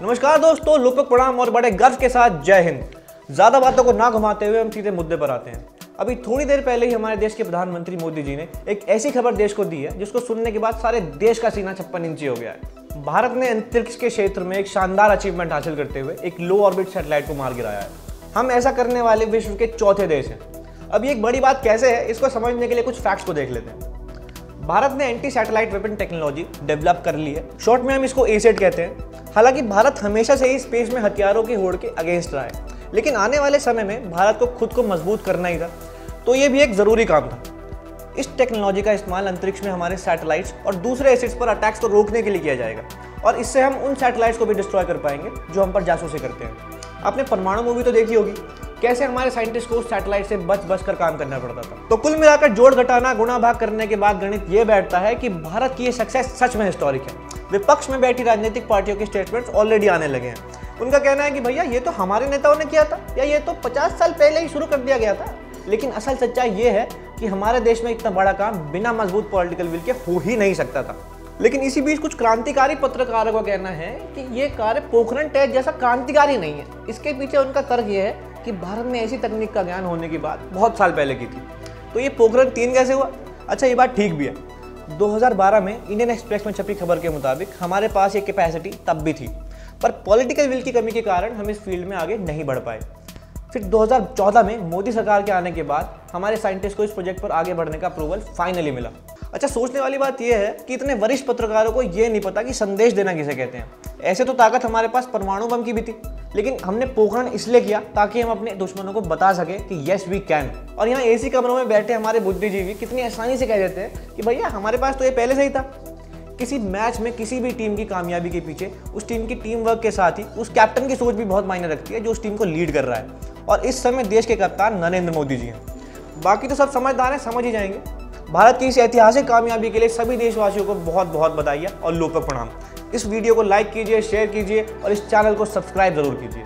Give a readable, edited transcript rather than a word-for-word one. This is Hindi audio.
नमस्कार दोस्तों, लोपक प्रणाम और बड़े गर्व के साथ जय हिंद। ज्यादा बातों को ना घुमाते हुए हम सीधे मुद्दे पर आते हैं। अभी थोड़ी देर पहले ही हमारे देश के प्रधानमंत्री मोदी जी ने एक ऐसी खबर देश को दी है जिसको सुनने के बाद सारे देश का सीना 56 इंची हो गया है। भारत ने अंतरिक्ष के क्षेत्र में एक शानदार अचीवमेंट हासिल करते हुए एक लो ऑर्बिट सैटेलाइट को मार गिराया है। हम ऐसा करने वाले विश्व के चौथे देश हैं। अब ये एक बड़ी बात कैसे है, इसको समझने के लिए कुछ फैक्ट्स को देख लेते हैं। भारत ने anti satellite weapon technology develop कर ली है। शॉर्ट में हम इसको एसेट कहते हैं। हालांकि भारत हमेशा से ही स्पेस में हथियारों की होड़ के अगेंस्ट रहा है, लेकिन आने वाले समय में भारत को खुद को मजबूत करना ही था, तो ये भी एक जरूरी काम था। इस टेक्नोलॉजी का इस्तेमाल अंतरिक्ष में हमारे सैटेलाइट्स और दूसरे एसेट्स पर अटैक्स को रोकने के लिए किया जाएगा, और इससे हम उन सैटेलाइट्स को भी डिस्ट्रॉय कर पाएंगे जो हम पर जासूसी करते हैं। आपने परमाणु मूवी तो देखी होगी, कैसे हमारे साइंटिस्ट को उस सैटेलाइट से बच कर काम करना पड़ता था। तो कुल मिलाकर जोड़ घटाना गुणा भाग करने के बाद गणित ये बैठता है कि भारत की ये सक्सेस सच में हिस्टोरिक है। विपक्ष में बैठी राजनीतिक पार्टियों के स्टेटमेंट्स ऑलरेडी आने लगे हैं। उनका कहना है कि भैया ये तो हमारे नेताओं ने किया था, या ये तो 50 साल पहले ही शुरू कर दिया गया था। लेकिन असल सच्चाई ये है कि हमारे देश में इतना बड़ा काम बिना मजबूत पॉलिटिकल विल के हो ही नहीं सकता था। लेकिन इसी बीच कुछ क्रांतिकारी पत्रकारों का कहना है कि ये कार्य पोखरण टेस्ट जैसा क्रांतिकारी नहीं है। इसके पीछे उनका तर्क ये है कि भारत में ऐसी तकनीक का ज्ञान होने की बात बहुत साल पहले की थी, तो ये पोखरण 3 कैसे हुआ? अच्छा, ये बात ठीक भी है। 2012 में इंडियन एक्सप्रेस में छपी खबर के मुताबिक हमारे पास ये कैपेसिटी तब भी थी, पर पॉलिटिकल विल की कमी के कारण हम इस फील्ड में आगे नहीं बढ़ पाए। फिर 2014 में मोदी सरकार के आने के बाद हमारे साइंटिस्ट को इस प्रोजेक्ट पर आगे बढ़ने का अप्रूवल फाइनली मिला। अच्छा, सोचने वाली बात यह है कि इतने वरिष्ठ पत्रकारों को यह नहीं पता कि संदेश देना किसे कहते हैं। ऐसे तो ताकत हमारे पास परमाणु बम की भी थी, लेकिन हमने पोखरण इसलिए किया ताकि हम अपने दुश्मनों को बता सके कि यस वी कैन। और यहाँ एसी कमरों में बैठे हमारे बुद्धिजीवी कितनी आसानी से कह देते हैं कि भैया हमारे पास तो ये पहले से ही था। किसी मैच में किसी भी टीम की कामयाबी के पीछे उस टीम की टीम वर्क के साथ ही उस कैप्टन की सोच भी बहुत मायने रखती है जो उस टीम को लीड कर रहा है, और इस समय देश के कप्तान नरेंद्र मोदी जी हैं। बाकी तो सब समझदार हैं, समझ ही जाएंगे। भारत की इस ऐतिहासिक कामयाबी के लिए सभी देशवासियों को बहुत बहुत बधाई और लोपक प्रणाम। इस वीडियो को लाइक कीजिए, शेयर कीजिए और इस चैनल को सब्सक्राइब जरूर कीजिए।